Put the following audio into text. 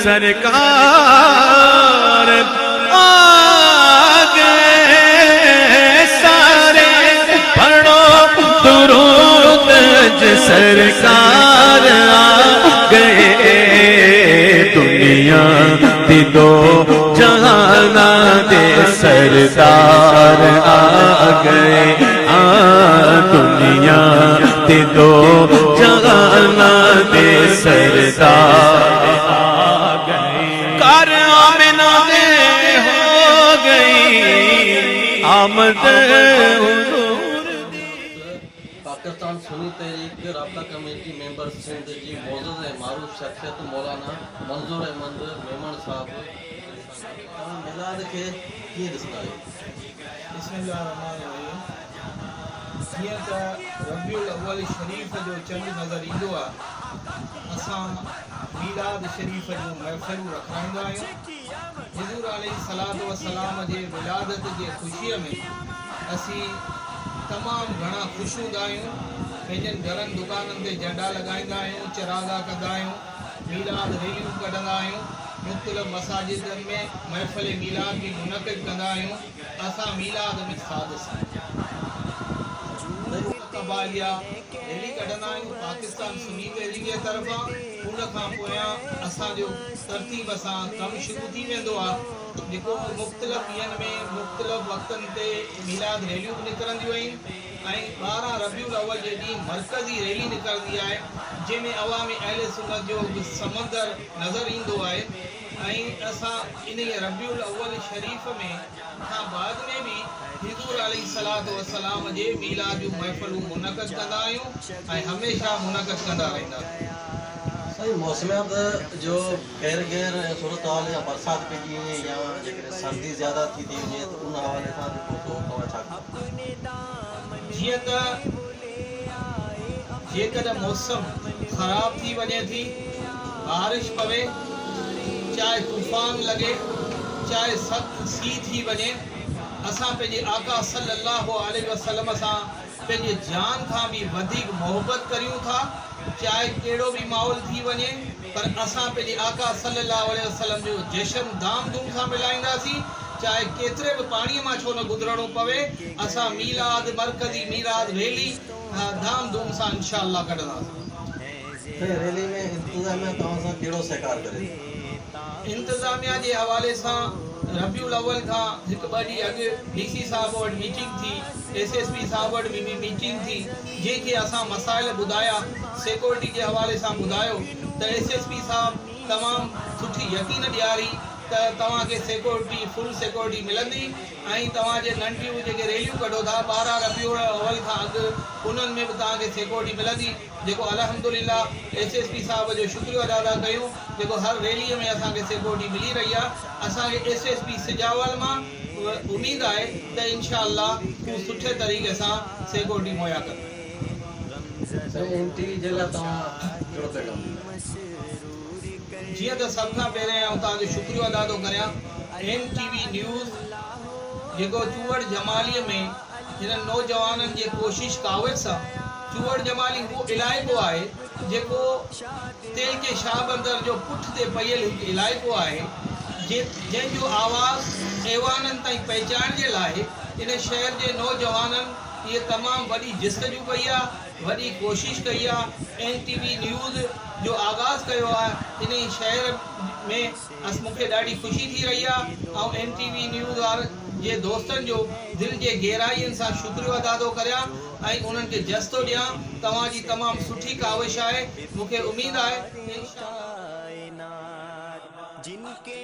सरकार आ गए सारे पढ़ो दुरूद सरकार आ गए दुनिया दी दो जहाना दे सरदार आ गए दुनिया दे दो जहाना दे सरदार आ गए कर आमिना दे हो गई आमद पाकिस्तान सुन्नी तहरीक राब्ता कमेटी मेंबर सिंध जी मौजूद मारूफ शख्सियत मौलाना मंजूर अहमद मेमन साहब मिलाद के कीअं ॾिसंदा आहियो? बिस्मिल्लाहिर्रहमानिर्रहीम। जीअं त रबीउल अव्वल शरीफ़ जो चंड नज़र ईंदो आहे असां मीलाद शरीफ़ जूं महफ़िलूं रखाईंदा आहियूं। हुज़ूर अलैहिस्सलातु वस्सलाम जे विलादत जे ख़ुशीअ में असीं तमामु घणा ख़ुशि हूंदा आहियूं। पंहिंजनि घरनि दुकाननि ते झंडा लॻाईंदा आहियूं, चरागा कंदा आहियूं, मीलाद रैलियूं कढंदा आहियूं, मुख़्तलिफ़ मसाजिदनि में महफ़िल मीलाद बि मुनक़िद कंदा आहियूं। असां मीलाद में सादिस कबालिया रैली कढंदा आहियूं पाकिस्तान सुन्नी तहरीक जे तरफ़ां। उन खां पोयां असांजो तरतीब सां कमु शुरू थी वेंदो आहे जेको मुख़्तलिफ़ ॾींहंनि में मुख़्तलिफ़ वक़्तनि ते मीलाद रैलियूं बि निकिरंदियूं आहिनि ऐं 12 रबीउल अव्वल जे ॾींहुं मरकज़ी रैली निकिरंदी आहे जंहिंमें अवामी अहले सुन्नत जो समंदर नज़र ईंदो आहे ऐं असां इन रबीउल अव्वल शरीफ़ में खां बाद में बि हुज़ूर अलैहिस्सलातु वस्सलाम जे मीलाद जूं महफ़िलूं मुनक़िद कंदा आहियूं ऐं हमेशह मुनक़िद कंदा रहंदासीं। सही मौसमियात जो गैर गैर सूरत हाल या बरसात पइजी वञे या जेकॾहिं सर्दी ज़्यादा थी वञे त उन हवाले सां तव्हां छा जीअं त जेकॾहिं मौसम ख़राब थी वञे थी, बारिश पवे, चाहे तूफ़ान लॻे, चाहे सख़्त सीउ थी वञे, असां पंहिंजे आका सल्लल्लाहु अलैहि वसल्लम सां पंहिंजे जान खां बि वधीक मोहबत करियूं था। चाहे कहिड़ो बि माहौल थी वञे पर असां पंहिंजे आका सल्लल्लाहु अलैहि वसल्लम जो जश्न धाम धूम सां मिलाईंदासीं। चाहे केतिरे बि पाणीअ मां छो न गुज़रणो पवे, असां मीलाद मरकज़ी मीलाद रैली धाम धूम सां इंशाअल्लाह कढंदासीं। रैली में इंतज़ामिया तव्हां सां कहिड़ो सहकार करे? इंतज़ामिया जे हवाले सां रबीउल अव्वल खां हिकु ॿ ॾींहं अॻु DC साहब वटि मीटिंग थी, SSP साहब वटि बि मीटिंग थी जंहिंखे असां मसाइल ॿुधाया, सिक्योरिटी जे हवाले सां ॿुधायो त SSP साहब तमामु सुठी यकीन ॾियारी त तव्हांखे सिक्योरिटी फुल सिक्योरिटी मिलंदी ऐं तव्हांजे नंढियूं जेके रैलियूं कढो था 12 रबीउल अव्वल खां अॻु उन्हनि में बि तव्हांखे सिक्योरिटी मिलंदी। जेको अल्हम्दुलिल्लाह SSP साहब जो शुक्रिया अदा था कयूं जेको हर रैलीअ में असांखे सिक्योरिटी मिली रही आहे। असांखे SSP सिजावल मां उमेद आहे त इंशाअल्लाह हू सुठे तरीक़े सां सिक्योरिटी मुहैया कंदा। जीअं त सभ खां पहिरें तव्हांजो शुक्रिया अदा थो करियां MTV न्यूज़ जेको चूअड़ जमालीअ में हिननि नौजवाननि जे कोशिश कावड़ सां चूअड़ जमाली उहो इलाइक़ो आहे जेको तेल के शाह बंदर जो पुठ ते पइयल हिकु इलाइक़ो आहे जंहिंजो आवाज़ ऐवाननि ताईं पहुचाइण जे लाइ इन शहर जे नौजवाननि इहे तमामु वॾी जिस्तजू कई आहे, वॾी कोशिश कई आहे। MTV न्यूज़ जो आगाज़ कयो आहे इन शहर में मूंखे ॾाढी ख़ुशी थी रही आहे ऐं MTV न्यूज़ वारनि जे दोस्तनि जो दिलि जे गहराईअ सां शुक्रिया अदा थो करियां ऐं उन्हनि खे जस्तो ॾियां। तव्हांजी तमामु सुठी काविश आहे, मूंखे उमेद आहे जिनके